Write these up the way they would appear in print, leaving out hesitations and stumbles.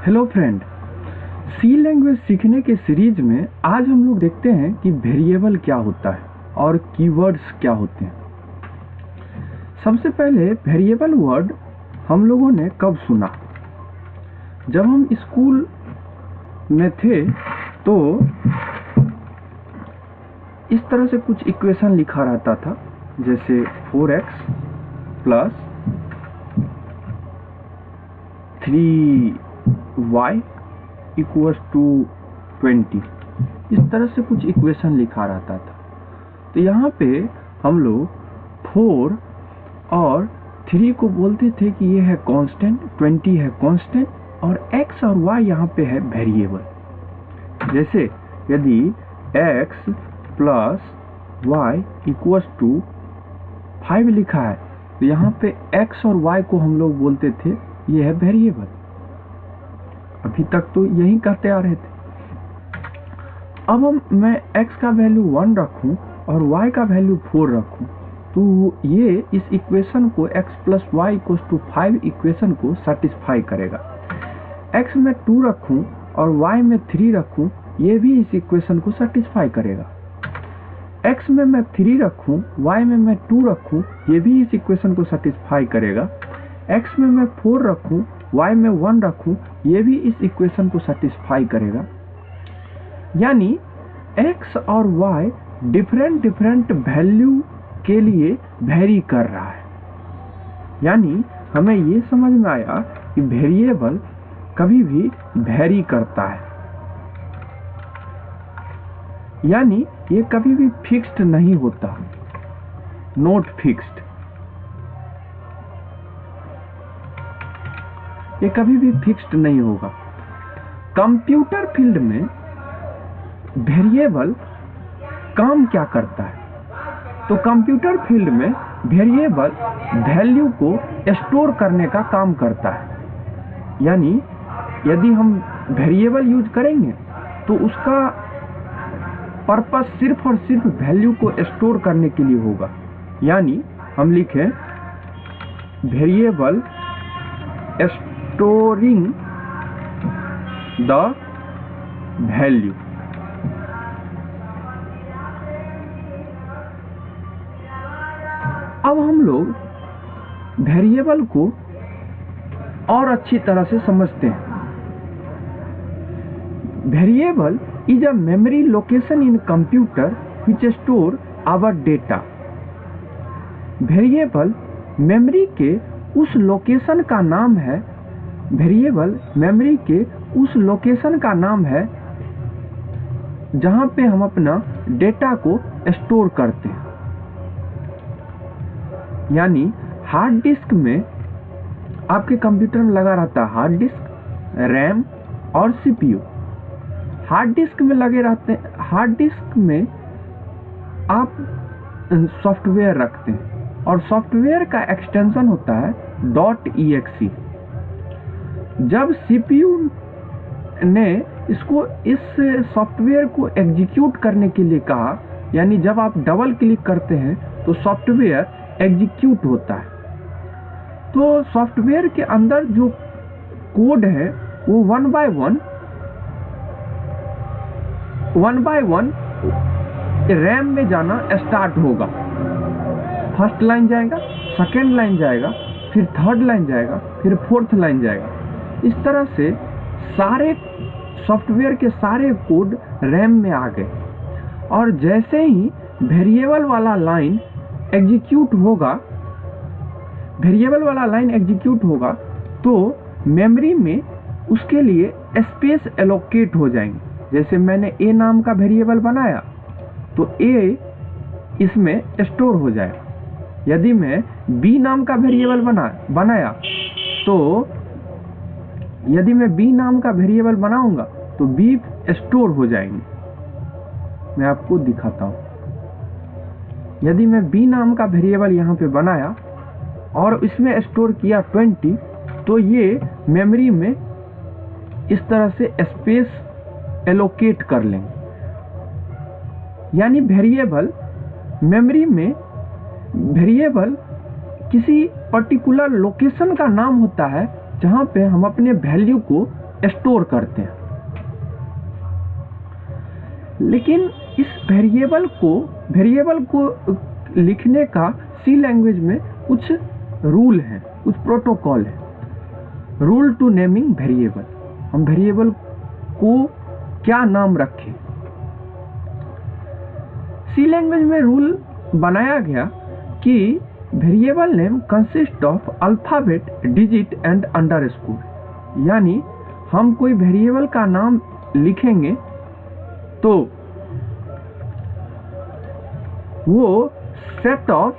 Hello friend, सी language सीखने के series में आज हम लोग देखते हैं कि वेरिएबल क्या होता है और कीवर्ड्स क्या होते हैं। सबसे पहले वेरिएबल वर्ड हम लोगों ने कब सुना? जब हम स्कूल में थे तो इस तरह से कुछ इक्वेशन लिखा रहता था, जैसे 4x plus 3y equals to 20। इस तरह से कुछ इक्वेशन लिखा रहता था। तो यहाँ पे हम लोग 4 और 3 को बोलते थे कि ये है कांस्टेंट, 20 है कांस्टेंट और x और y यहाँ पे है वेरिएबल। जैसे यदि x plus y equals to 5 लिखा है तो यहाँ पे x और y को हम लोग बोलते थे ये है वेरिएबल। अभी तक तो यही कहते आ रहे थे। अब मैं x का वैल्यू 1 रखूं और y का वैल्यू 4 रखूं तो ये इस इक्वेशन को x plus y equals to 5 equation को सेटिस्फाई करेगा। x में 2 रखूं और y में 3 रखूं ये भी इस इक्वेशन को सेटिस्फाई करेगा। x में मैं 3 रखूं, y में मैं 2 रखूं ये भी इस इक्वेशन को सेटिस्फाई करेगा। x में मैं 4 रखूं, y में 1 रखूं ये भी इस इक्वेशन को सेटिस्फाई करेगा। यानी x और y डिफरेंट वैल्यू के लिए वेरी कर रहा है। यानी हमें ये समझ में आया कि वेरिएबल कभी भी वेरी करता है, यानी ये कभी भी फिक्स्ड नहीं होता, नॉट फिक्स्ड। ये कभी भी फिक्स्ड नहीं होगा। कंप्यूटर फील्ड में वेरिएबल काम क्या करता है? तो कंप्यूटर फील्ड में वेरिएबल वैल्यू को स्टोर करने का काम करता है। यानी यदि हम वेरिएबल यूज करेंगे तो उसका पर्पस सिर्फ और सिर्फ वैल्यू को स्टोर करने के लिए होगा। यानी हम लिखें वेरिएबल स्टोरिंग द वैल्यू। अब हम लोग वेरिएबल को और अच्छी तरह से समझते हैं। Variable is a memory location in computer which store our data। Variable memory के उस लोकेशन का नाम है, वेरिएबल मेमोरी के उस लोकेशन का नाम है जहां पे हम अपना डेटा को स्टोर करते हैं। यानी हार्ड डिस्क में आपके कंप्यूटर में लगा रहता है हार्ड डिस्क, रैम और सीपीयू। हार्ड डिस्क में लगे रहते हैं, हार्ड डिस्क में आप सॉफ्टवेयर रखते हैं और सॉफ्टवेयर का एक्सटेंशन होता है .exe। जब सीपीयू ने इस सॉफ्टवेयर को एग्जीक्यूट करने के लिए कहा, यानी जब आप डबल क्लिक करते हैं तो सॉफ्टवेयर एग्जीक्यूट होता है। तो सॉफ्टवेयर के अंदर जो कोड है वो वन बाय वन रैम में जाना स्टार्ट होगा। फर्स्ट लाइन जाएगा, सेकेंड लाइन जाएगा, फिर थर्ड लाइन जाएगा, फिर फोर्थ लाइन जाएगा। इस तरह से सारे सॉफ्टवेयर के सारे कोड रैम में आ गए और जैसे ही वेरिएबल वाला लाइन एग्जीक्यूट होगा तो मेमोरी में उसके लिए स्पेस एलोकेट हो जाएंगे। जैसे मैंने a नाम का वेरिएबल बनाया तो a इसमें स्टोर हो जाएगा। यदि मैं b नाम का वेरिएबल बनाया तो यदि मैं b नाम का वेरिएबल बनाऊंगा तो b स्टोर हो जाएंगे। मैं आपको दिखाता हूं। यदि मैं b नाम का वेरिएबल यहाँ पे बनाया और इसमें स्टोर किया 20 तो ये मेमोरी में इस तरह से स्पेस एलोकेट कर लेंगे। यानी वेरिएबल मेमोरी में वेरिएबल किसी पर्टिकुलर लोकेशन का नाम होता है जहां पे हम अपने वैल्यू को स्टोर करते हैं। लेकिन इस वेरिएबल को लिखने का सी लैंग्वेज में कुछ रूल है, कुछ प्रोटोकॉल है। रूल टू नेमिंग वेरिएबल, हम वेरिएबल को क्या नाम रखें। सी लैंग्वेज में रूल बनाया गया कि variable name consist of alphabet, digit and underscore. यानी हम कोई वेरिएबल का नाम लिखेंगे तो वो सेट ऑफ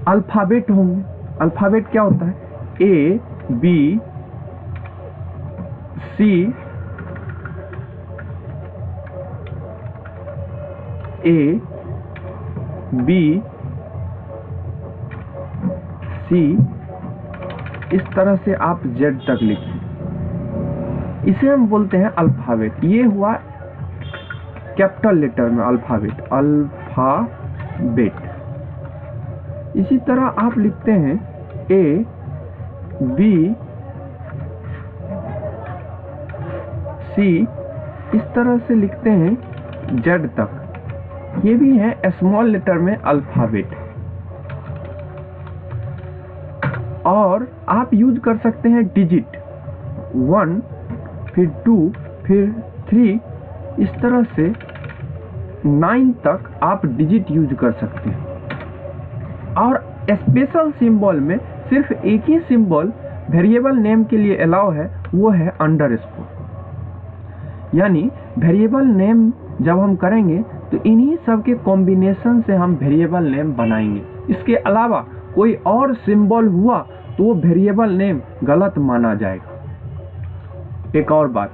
अल्फाबेट होंगे। अल्फाबेट क्या होता है? ए, बी, सी, ए, बी, सी, इस तरह से आप जेड तक लिखिए। इसे हम बोलते हैं अल्फाबेट। ये हुआ कैपिटल लेटर में अल्फाबेट, इसी तरह आप लिखते हैं ए, बी, सी, इस तरह से लिखते हैं जेड तक। ये भी है स्मॉल लेटर में अल्फाबेट। और आप यूज कर सकते हैं डिजिट, 1, फिर 2, फिर 3, इस तरह से 9 तक आप डिजिट यूज कर सकते हैं। और स्पेशल सिंबल में सिर्फ एक ही सिंबल वेरिएबल नेम के लिए अलाउ है, वो है अंडरस्कोर। यानी वेरिएबल नेम जब हम करेंगे तो इन्हीं सब के कॉम्बिनेशन से हम वेरिएबल नेम बनाएंगे। इसके अलावा कोई और सिंबल हुआ तो वो वेरिएबल नेम गलत माना जाएगा। एक और बात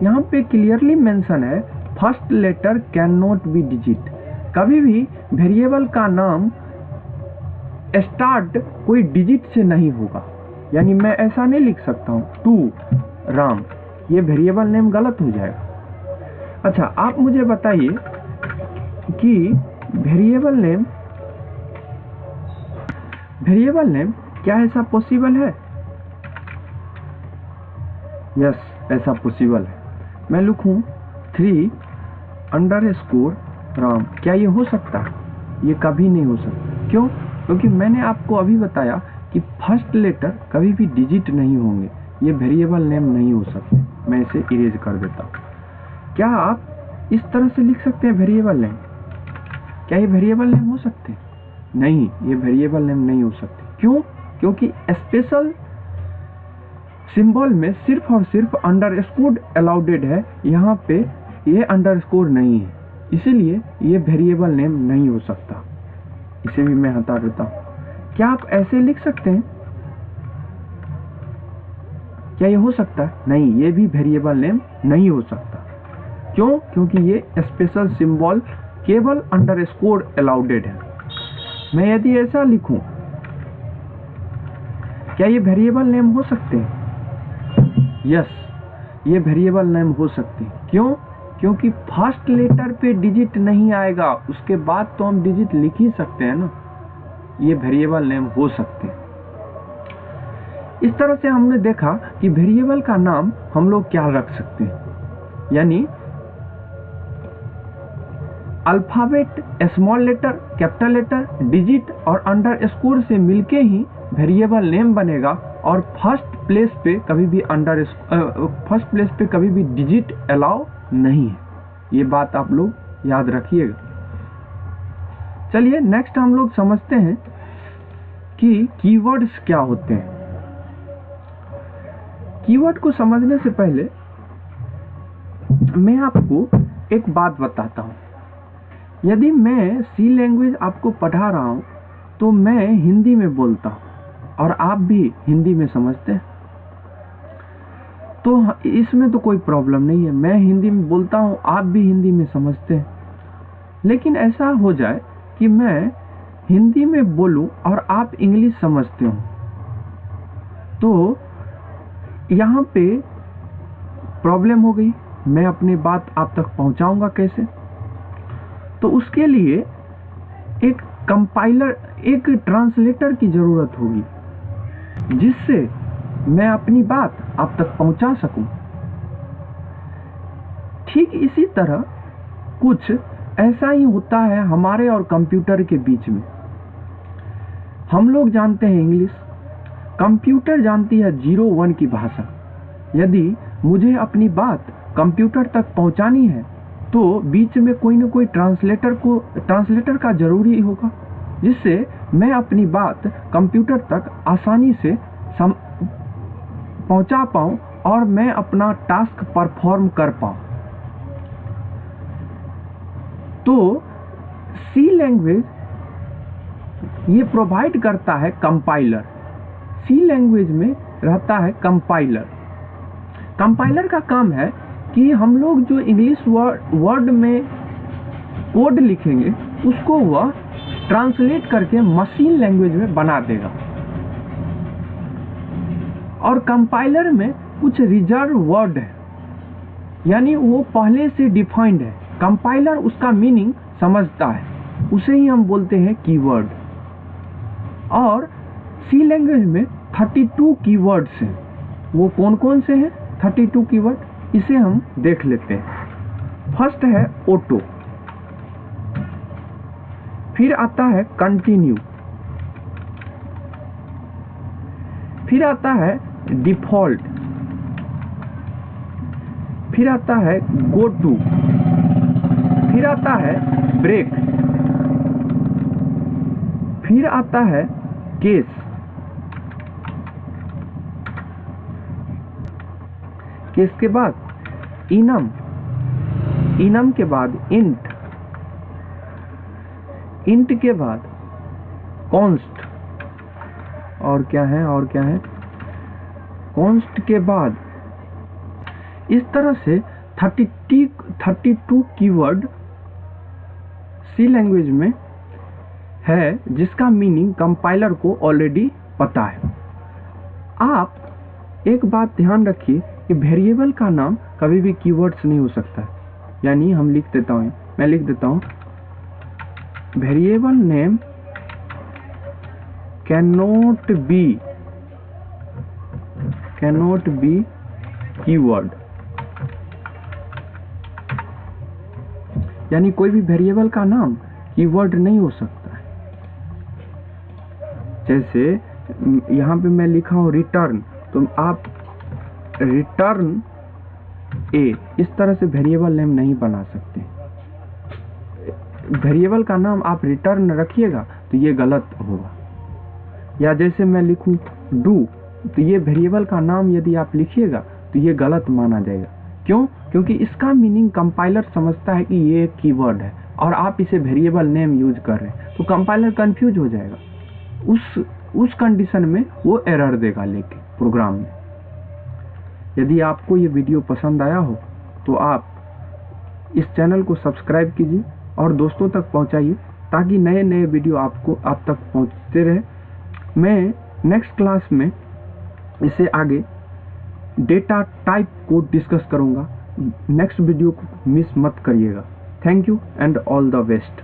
यहाँ पे क्लियरली मेंशन है, first letter can not be digit. कभी भी वेरिएबल का नाम स्टार्ट कोई डिजिट से नहीं होगा। यानी मैं ऐसा नहीं लिख सकता हूँ 2 राम, ये वेरिएबल नेम गलत हो जाएगा। अच्छा, आप मुझे बताइए कि वेरिएबल नेम क्या ऐसा पॉसिबल है? यस, ऐसा पॉसिबल है। मैं लिखूं 3 अंडरस्कोर राम, क्या ये हो सकता है? ये कभी नहीं हो सकता। क्यों? क्योंकि मैंने आपको अभी बताया कि फर्स्ट लेटर कभी भी डिजिट नहीं होंगे, ये वेरिएबल नेम नहीं हो सकते। मैं इसे इरेज कर देता हूँ। क्या आप इस तरह से लिख सकते हैं वेरिएबल नेम? क्या ये वेरिएबल नेम हो सकते? नहीं, ये वेरिएबल नेम नहीं हो सकते। क्यों? क्योंकि स्पेशल सिंबल में सिर्फ और सिर्फ अंडरस्कोर अलाउडेड है, यहाँ पे ये अंडरस्कोर नहीं है, इसीलिए ये वेरिएबल नेम नहीं हो सकता। इसे भी मैं हटा देता हूँ। क्या आप ऐसे लिख सकते हैं? क्या ये हो सकता है? नहीं, ये भी वेरिएबल नेम नहीं हो सकता। क्यों? क्योंकि ये स्पेशल सिंबल केवल अंडरस्कोर अलाउडेड है। मैं यदि ऐसा लिखूं, क्या ये वेरिएबल नेम हो सकते हैं? यस, ये वेरिएबल नेम हो सकते हैं। क्यों? क्योंकि फर्स्ट लेटर पे डिजिट नहीं आएगा, उसके बाद तो हम डिजिट लिख ही सकते हैं ना। ये वेरिएबल नेम हो सकते हैं। इस तरह से हमने देखा कि वेरिएबल का नाम हम लोग क्या रख सकते हैं। यानी alphabet, small letter, capital letter, digit और अंडरस्कोर से मिलके ही वेरिएबल नेम बनेगा। और फर्स्ट प्लेस पे कभी भी डिजिट अलाउ नहीं है। ये बात आप लोग याद रखिएगा। चलिए नेक्स्ट हम लोग समझते हैं कि कीवर्ड्स क्या होते हैं। कीवर्ड को समझने से पहले मैं आपको एक बात बताता हूं। यदि मैं सी लैंग्वेज आपको पढ़ा रहा हूं तो मैं हिंदी में बोलता हूं और आप भी हिंदी में समझते हैं, तो इसमें तो कोई प्रॉब्लम नहीं है। मैं हिंदी में बोलता हूं, आप भी हिंदी में समझते हैं। लेकिन ऐसा हो जाए कि मैं हिंदी में बोलूं और आप इंग्लिश समझते हो, तो यहाँ पे प्रॉब्लम हो गई। मैं अपनी बात आप तक पहुंचाऊंगा कैसे? तो उसके लिए एक कंपाइलर, एक ट्रांसलेटर की जरूरत होगी, जिससे मैं अपनी बात आप तक पहुंचा सकूं। ठीक इसी तरह कुछ ऐसा ही होता है हमारे और कंप्यूटर के बीच में। हम लोग जानते हैं इंग्लिश, कंप्यूटर जानती है 0-1 की भाषा। यदि मुझे अपनी बात कंप्यूटर तक पहुंचानी है तो बीच में कोई न कोई ट्रांसलेटर का जरूरी होगा, जिससे मैं अपनी बात कंप्यूटर तक आसानी से पहुंचा पाऊं और मैं अपना टास्क परफॉर्म कर पाऊं। तो सी लैंग्वेज ये प्रोवाइड करता है कंपाइलर। सी लैंग्वेज में रहता है कंपाइलर। कंपाइलर का काम है कि हम लोग जो इंग्लिश वर्ड में कोड लिखेंगे उसको वह ट्रांसलेट करके मशीन लैंग्वेज में बना देगा। और कंपाइलर में कुछ रिजर्व वर्ड है, यानी वो पहले से डिफाइंड है। कंपाइलर उसका मीनिंग समझता है, उसे ही हम बोलते हैं कीवर्ड। और सी लैंग्वेज में 32 कीवर्ड्स हैं। वो कौन कौन से हैं 32 कीवर्ड, इसे हम देख लेते हैं। फर्स्ट है ऑटो, फिर आता है कंटिन्यू, फिर आता है डिफॉल्ट, फिर आता है गो टू, फिर आता है ब्रेक, फिर आता है केस, केस के बाद इनम, इनम के बाद इंट, इंट के बाद कॉन्स्ट, और क्या है कॉन्स्ट के बाद, इस तरह से 32 कीवर्ड सी लैंग्वेज में है, जिसका मीनिंग कंपाइलर को ऑलरेडी पता है। आप एक बात ध्यान रखिए कि वेरिएबल का नाम कभी भी कीवर्ड्स नहीं हो सकता है। यानी हम मैं लिख देता हूं variable name cannot be keyword. यानी कोई भी वेरिएबल का नाम कीवर्ड नहीं हो सकता है। जैसे यहां पे मैं लिखा हूं रिटर्न, तो आप रिटर्न ए इस तरह से वेरिएबल नेम नहीं बना सकते। वेरिएबल का नाम आप रिटर्न रखिएगा तो ये गलत होगा। या जैसे मैं लिखूं डू, तो ये वेरिएबल का नाम यदि आप लिखिएगा तो ये गलत माना जाएगा। क्यों? क्योंकि इसका मीनिंग कंपाइलर समझता है कि ये एक कीवर्ड है और आप इसे वेरिएबल नेम यूज कर रहे हैं, तो कंपाइलर कंफ्यूज हो जाएगा। उस कंडीशन में वो एरर देगा लेके प्रोग्राम में। यदि आपको ये वीडियो पसंद आया हो तो आप इस चैनल को सब्सक्राइब कीजिए और दोस्तों तक पहुंचाइए, ताकि नए नए वीडियो आप तक पहुंचते रहे। मैं नेक्स्ट क्लास में इसे आगे डेटा टाइप को डिस्कस करूंगा। नेक्स्ट वीडियो को मिस मत करिएगा। Thank you and all the best.